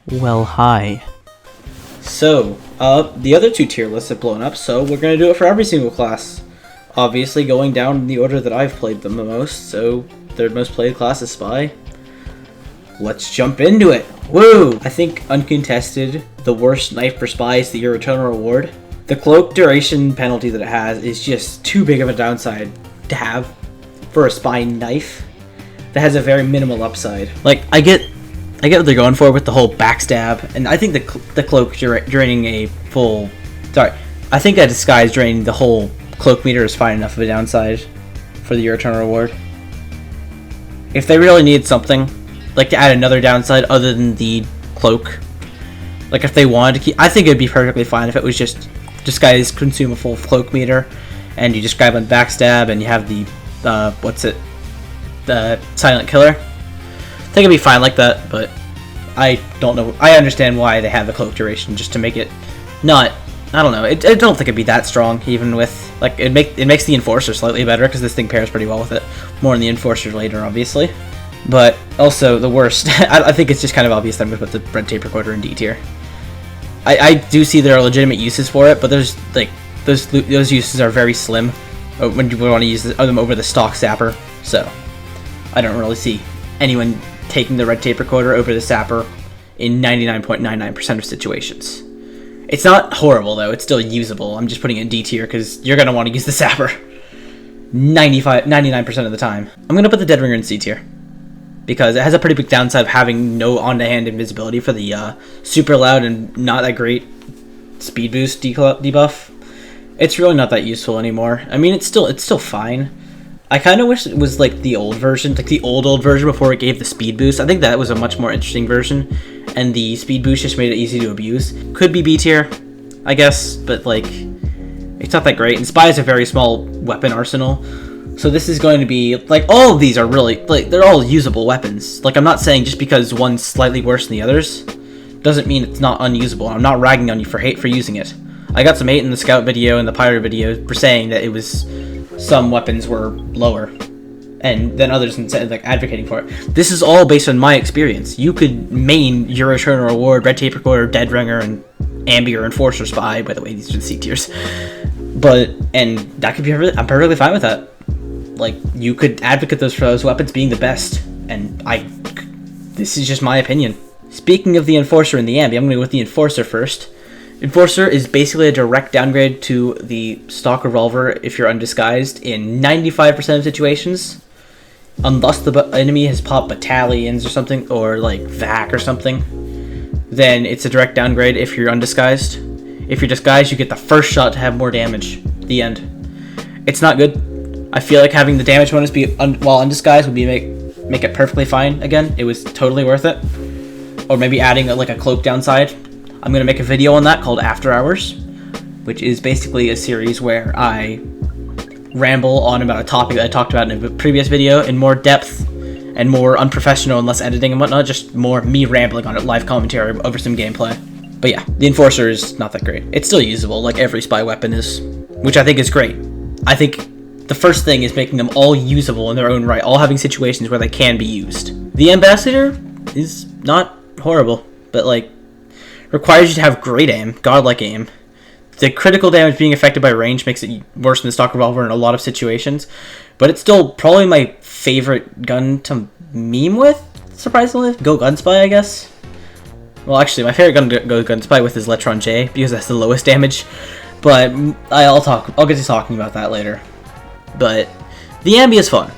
Well, hi. So, the other two tier lists have blown up, so we're going to do it for every single class. Obviously, going down in the order that I've played them the most, so third most played class is Spy. Let's jump into it! Woo! I think, uncontested, the worst knife for Spy is the Your Eternal Reward. The cloak duration penalty that it has is just too big of a downside to have for a Spy knife that has a very minimal upside. Like, I get what they're going for with the whole backstab, and I think the cloak draining a full... Sorry, I think a disguise draining the whole cloak meter is fine enough of a downside for the Your Eternal Reward. If they really need something, like to add another downside other than the cloak, like if they wanted to keep... I think it'd be perfectly fine if it was just disguise consume a full cloak meter, and you just grab on backstab, and you have the... the silent killer. I think it'd be fine like that, but I don't know. I understand why they have the cloak duration, just to make it not... I don't know. I don't think it'd be that strong, even with... Like, it makes the Enforcer slightly better, because this thing pairs pretty well with it. More on the Enforcer later, obviously. But also, the worst... I think it's just kind of obvious that I'm going to put the Red Tape Recorder in D tier. I do see there are legitimate uses for it, but there's, like... Those uses are very slim when you want to use them over the stock Zapper, so... I don't really see anyone taking the Red Tape Recorder over the Zapper in 99.99% of situations. It's not horrible, though. It's still usable. I'm just putting it in D tier because you're going to want to use the Zapper 99% of the time. I'm going to put the Dead Ringer in C tier because it has a pretty big downside of having no on-the-hand invisibility for the super loud and not that great speed boost debuff. It's really not that useful anymore. I mean, it's still fine. I kind of wish it was like the old version, like the old version before it gave the speed boost. I think that was a much more interesting version, and the speed boost just made it easy to abuse. Could be B tier, I guess, but like, it's not that great. And Spy is a very small weapon arsenal, so this is going to be, like, all of these are really, like, they're all usable weapons. Like, I'm not saying just because one's slightly worse than the others, doesn't mean it's not unusable. I'm not ragging on you for using it. I got some hate in the Scout video and the Pirate video for saying that it was... some weapons were lower and then others instead like advocating for it. This is all based on my experience. You could main Your Eternal Reward, Red Tape Recorder, Dead Ringer, and Ambi, Enforcer, Spy. By the way, these are the C tiers. And that could be I'm perfectly fine with that. Like, you could advocate for those weapons being the best, and this is just my opinion. Speaking of the Enforcer and the Ambi, I'm going to go with the Enforcer first. Enforcer is basically a direct downgrade to the stock revolver if you're undisguised in 95% of situations. Unless the enemy has popped battalions or something, or like VAC or something, then it's a direct downgrade if you're undisguised. If you're disguised, you get the first shot to have more damage. The end. It's not good. I feel like having the damage bonus be while undisguised would be make it perfectly fine again. It was totally worth it. Or maybe adding like a cloak downside. I'm going to make a video on that called After Hours, which is basically a series where I ramble on about a topic that I talked about in a previous video in more depth and more unprofessional and less editing and whatnot, just more me rambling on it, live commentary over some gameplay. But yeah, the Enforcer is not that great. It's still usable, like every Spy weapon is, which I think is great. I think the first thing is making them all usable in their own right, all having situations where they can be used. The Ambassador is not horrible, but like, requires you to have great aim, godlike aim. The critical damage being affected by range makes it worse than the stock revolver in a lot of situations, but it's still probably my favorite gun to meme with, surprisingly. Go Gunspy, I guess. Well, actually, my favorite gun to go Gunspy with is Electron J, because that's the lowest damage, but I'll get to talking about that later. But the Ambi is fun.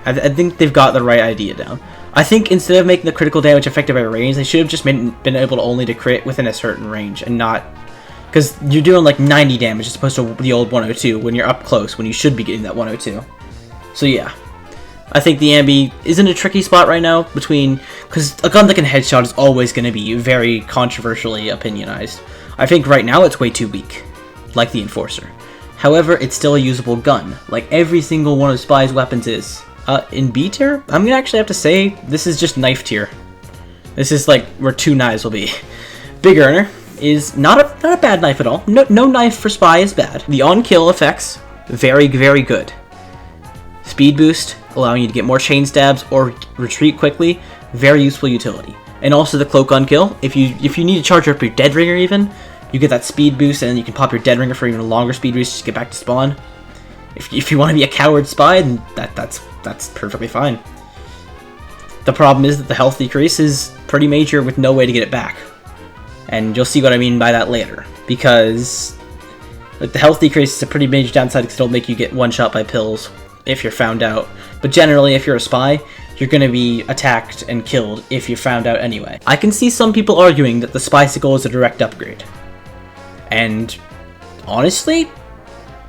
I think they've got the right idea down. I think instead of making the critical damage affected by range, they should have just been able to only to crit within a certain range and not... Because you're doing like 90 damage as opposed to the old 102 when you're up close, when you should be getting that 102. So yeah. I think the Ambi is in a tricky spot right now between... Because a gun that can headshot is always going to be very controversially opinionized. I think right now it's way too weak, like the Enforcer. However, it's still a usable gun, like every single one of Spy's weapons is. In B tier, I'm gonna actually have to say this is just knife tier. This is like where two knives will be. Big Earner is not a bad knife at all. No knife for Spy is bad. The on-kill effects, very, very good. Speed boost, allowing you to get more chain stabs or retreat quickly, very useful utility. And also the Cloak on kill. If you need to charge up your Dead Ringer even, you get that speed boost, and then you can pop your Dead Ringer for even a longer speed boost to get back to spawn. If you want to be a coward spy, then that's perfectly fine. The problem is that the health decrease is pretty major with no way to get it back. And you'll see what I mean by that later. Because like, the health decrease is a pretty major downside because it'll make you get one shot by pills if you're found out. But generally, if you're a spy, you're going to be attacked and killed if you're found out anyway. I can see some people arguing that the Spycicle is a direct upgrade. And honestly,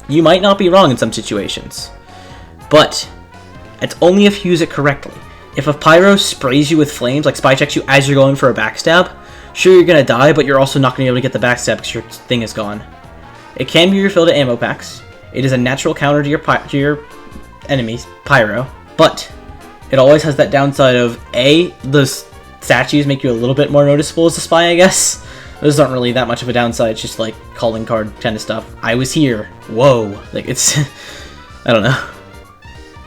you might not be wrong in some situations. But it's only if you use it correctly. If a pyro sprays you with flames, like spy checks you as you're going for a backstab, sure, you're going to die, but you're also not going to be able to get the backstab because your thing is gone. It can be refilled at ammo packs. It is a natural counter to your enemies, pyro, but it always has that downside of A, those statues make you a little bit more noticeable as a spy, I guess. Those aren't really that much of a downside, it's just like calling card kind of stuff. I was here. Whoa. Like, it's I don't know.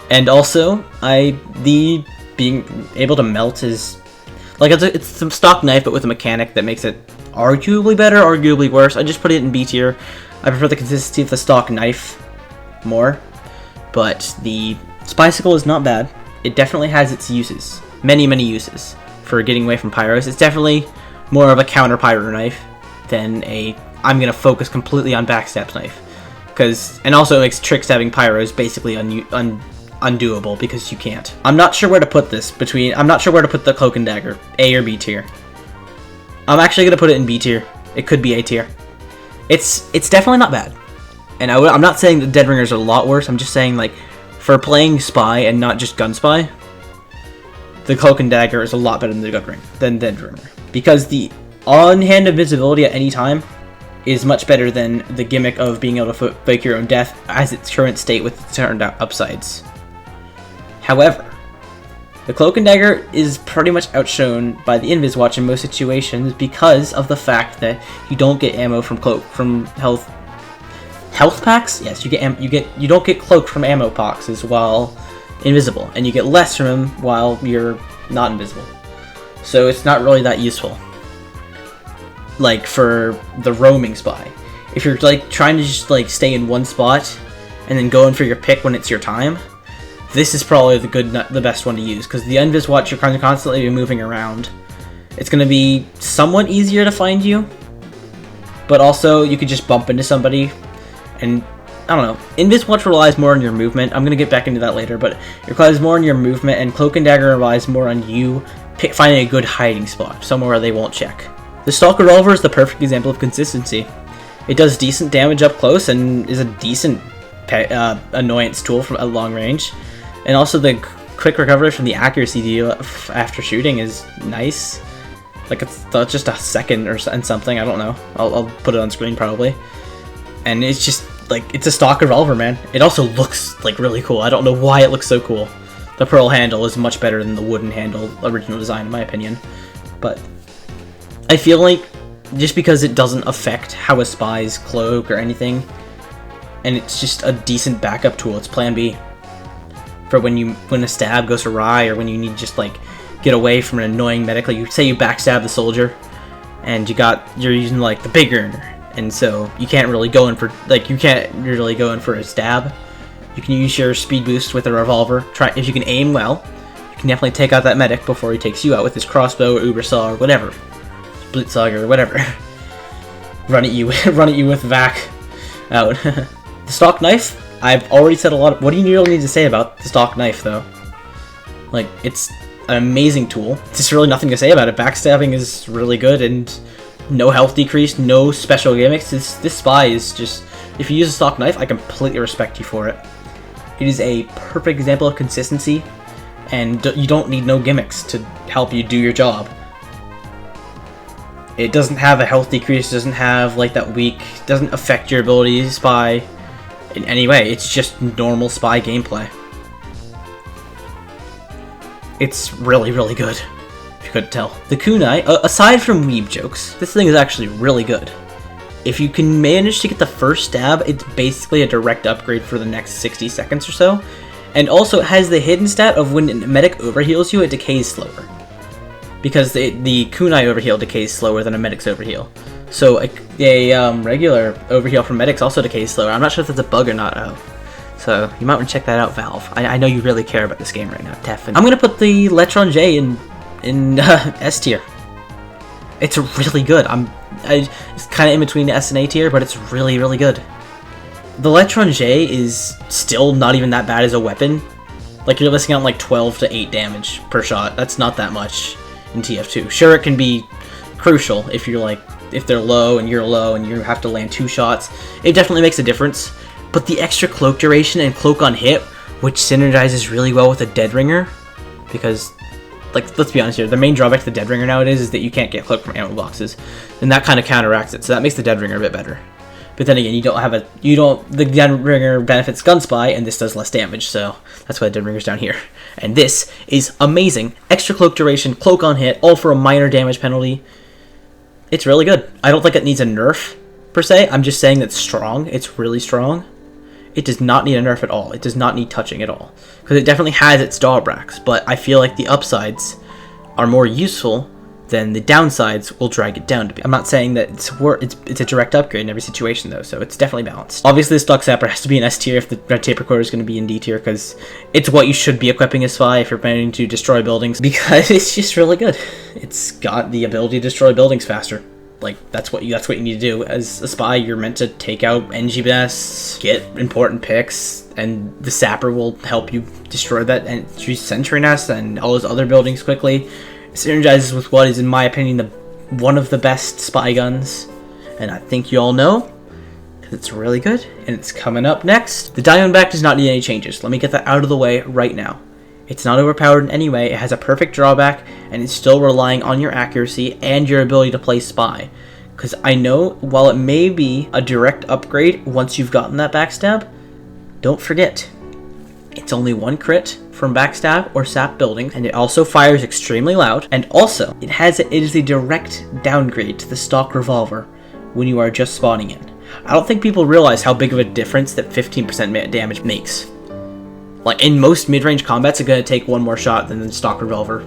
And also, the being able to melt is like it's some stock knife, but with a mechanic that makes it arguably better, arguably worse. I just put it in B tier. I prefer the consistency of the stock knife more, but the Spycicle is not bad. It definitely has its uses, many uses for getting away from pyros. It's definitely more of a counter pyro knife than a I'm gonna focus completely on backstab knife, and also it makes trick stabbing pyros basically undoable because you can't. I'm not sure where to put this I'm not sure where to put the Cloak and Dagger, A or B tier. I'm actually gonna put it in B tier. It could be A tier. It's definitely not bad, and I'm not saying that Dead Ringers are a lot worse. I'm just saying, like, for playing spy and not just gun spy, the Cloak and Dagger is a lot better than Dead Ringer, because the on-hand invisibility at any time is much better than the gimmick of being able to fake your own death as its current state with its turned out upsides. However, the Cloak and Dagger is pretty much outshone by the Imagewatch in most situations because of the fact that you don't get ammo from health packs. Yes, you don't get cloak from ammo boxes while invisible, and you get less from them while you're not invisible. So it's not really that useful. Like for the roaming spy, if you're like trying to just like stay in one spot and then go in for your pick when it's your time, this is probably the best one to use, because the Imagewatch you're constantly be moving around. It's going to be somewhat easier to find you, but also you could just bump into somebody, and I don't know. Imagewatch relies more on your movement. I'm going to get back into that later, but it relies more on your movement, and Cloak and Dagger relies more on you finding a good hiding spot, somewhere where they won't check. The Stalker Revolver is the perfect example of consistency. It does decent damage up close and is a decent annoyance tool from a long range. And also the quick recovery from the accuracy deal after shooting is nice. Like it's just a second and something, I don't know. I'll put it on screen probably. And it's just like, it's a stock revolver, man. It also looks like really cool. I don't know why it looks so cool. The pearl handle is much better than the wooden handle original design in my opinion. But I feel like just because it doesn't affect how a spy's cloak or anything, and it's just a decent backup tool, it's plan B. For when a stab goes awry, or when you need to just like get away from an annoying medic. Like you say you backstab the soldier, and you're using like the big earner, and so you can't really go in for a stab. You can use your speed boost with a revolver. If you can aim well, you can definitely take out that medic before he takes you out with his crossbow or uber saw or whatever, blitzsaw or whatever. run at you with vac out. The stock knife. I've already said a lot. What do you really need to say about the stock knife, though? Like, it's an amazing tool. There's just really nothing to say about it. Backstabbing is really good, and no health decrease, no special gimmicks. This spy is just... If you use a stock knife, I completely respect you for it. It is a perfect example of consistency, and you don't need no gimmicks to help you do your job. It doesn't have a health decrease, doesn't have, like, that weak... doesn't affect your ability to spy in any way. It's just normal spy gameplay. It's really, really good, if you couldn't tell. The kunai, aside from weeb jokes, this thing is actually really good. If you can manage to get the first stab, it's basically a direct upgrade for the next 60 seconds or so. And also it has the hidden stat of when a medic overheals you, it decays slower. because the kunai overheal decays slower than a medic's overheal. So a regular overheal from medics also decays slower. I'm not sure if that's a bug or not. So you might want to check that out, Valve. I know you really care about this game right now, definitely. I'm gonna put the Electron J in S tier. It's really good. It's kind of in between the S and A tier, but it's really, really good. The Electron J is still not even that bad as a weapon. Like, you're listing out like 12 to 8 damage per shot. That's not that much in TF2. Sure, it can be crucial if they're low and you have to land 2 shots. It definitely makes a difference. But the extra cloak duration and cloak on hit, which synergizes really well with a dead ringer, because, like, let's be honest here, the main drawback to the dead ringer nowadays is that you can't get cloak from ammo boxes, and that kind of counteracts it. So that makes the dead ringer a bit better. But then again, the dead ringer benefits gun spy, and this does less damage, so that's why the dead ringer's down here. And this is amazing. Extra cloak duration, cloak on hit, all for a minor damage penalty. It's really good. I don't think it needs a nerf, per se. I'm just saying it's strong. It's really strong. It does not need a nerf at all. It does not need touching at all. Because it definitely has its drawbacks, but I feel like the upsides are more useful than the downsides will drag it down to be. I'm not saying that it's a direct upgrade in every situation though, so it's definitely balanced. Obviously the stock Zapper has to be in S tier if the red tape recorder is going to be in D tier, because it's what you should be equipping as Spy if you're planning to destroy buildings, because it's just really good. It's got the ability to destroy buildings faster. Like, that's what you need to do. As a Spy, you're meant to take out NG nests, get important picks, and the Zapper will help you destroy that and sentry nest and all those other buildings quickly. It synergizes with what is, in my opinion, one of the best Spy guns, and I think you all know, because it's really good, and it's coming up next. The diamondback does not need any changes. Let me get that out of the way right now. It's not overpowered in any way, it has a perfect drawback, and it's still relying on your accuracy and your ability to play Spy. Because I know, while it may be a direct upgrade once you've gotten that backstab, don't forget, it's only 1 crit from backstab or sap buildings, and it also fires extremely loud, and also, it is a direct downgrade to the stock revolver when you are just spawning in. I don't think people realize how big of a difference that 15% damage makes. Like, in most mid-range combats, it's going to take 1 more shot than the stock revolver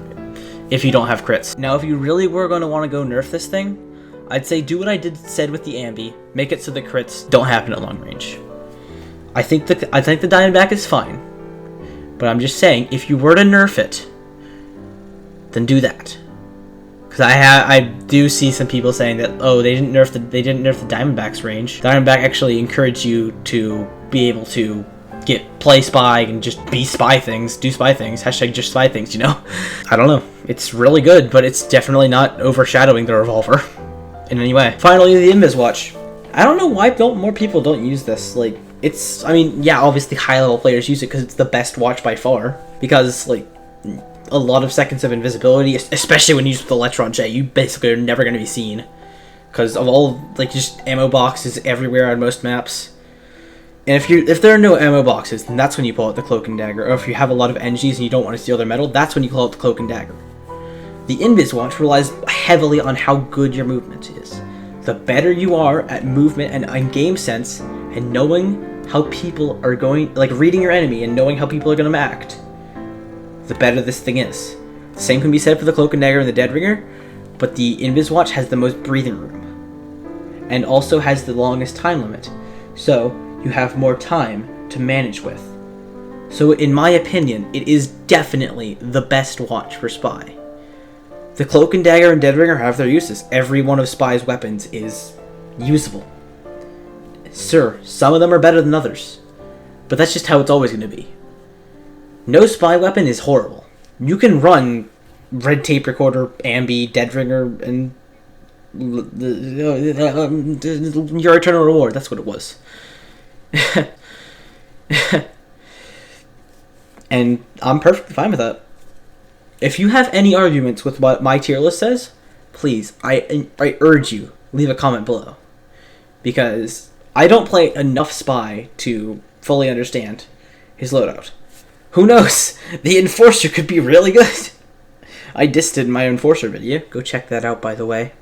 if you don't have crits. Now, if you really were going to want to go nerf this thing, I'd say do what I said with the ambi. Make it so the crits don't happen at long range. I think the diamondback is fine, but I'm just saying, if you were to nerf it, then do that. Because I do see some people saying that, oh, they didn't nerf the diamondback's range. Diamondback actually encouraged you to be able to play Spy and just be Spy things, do Spy things, hashtag just Spy things, you know? I don't know. It's really good, but it's definitely not overshadowing the revolver in any way. Finally, the Imagewatch. I don't know why more people don't use this. Like, I mean, yeah, obviously high-level players use it because it's the best watch by far. Because, like, a lot of seconds of invisibility, especially when you use the Electron J, you basically are never going to be seen. Because of all, like, just ammo boxes everywhere on most maps. And if there are no ammo boxes, then that's when you pull out the Cloak and Dagger. Or if you have a lot of NGs and you don't want to steal their metal, that's when you pull out the Cloak and Dagger. The Imagewatch relies heavily on how good your movement is. The better you are at movement and game sense, and knowing how people are going, like reading your enemy and knowing how people are going to act, the better this thing is. The same can be said for the Cloak and Dagger and the Dead Ringer, but the Imagewatch has the most breathing room, and also has the longest time limit. So you have more time to manage with. So in my opinion, it is definitely the best watch for Spy. The Cloak and Dagger and Dead Ringer have their uses. Every one of Spy's weapons is usable. Sure, some of them are better than others, but that's just how it's always going to be. No Spy weapon is horrible. You can run Red Tape Recorder, Ambi, Dead Ringer, and Your Eternal Reward. That's what it was. And I'm perfectly fine with that. If you have any arguments with what my tier list says, please, I urge you, leave a comment below. Because I don't play enough Spy to fully understand his loadout. Who knows? The Enforcer could be really good. I dissed it in my Enforcer video. Go check that out, by the way.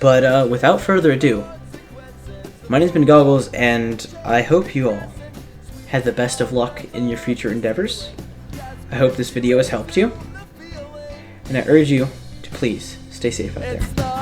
But without further ado, my name's been Goggles, and I hope you all had the best of luck in your future endeavors. I hope this video has helped you, and I urge you please stay safe out there.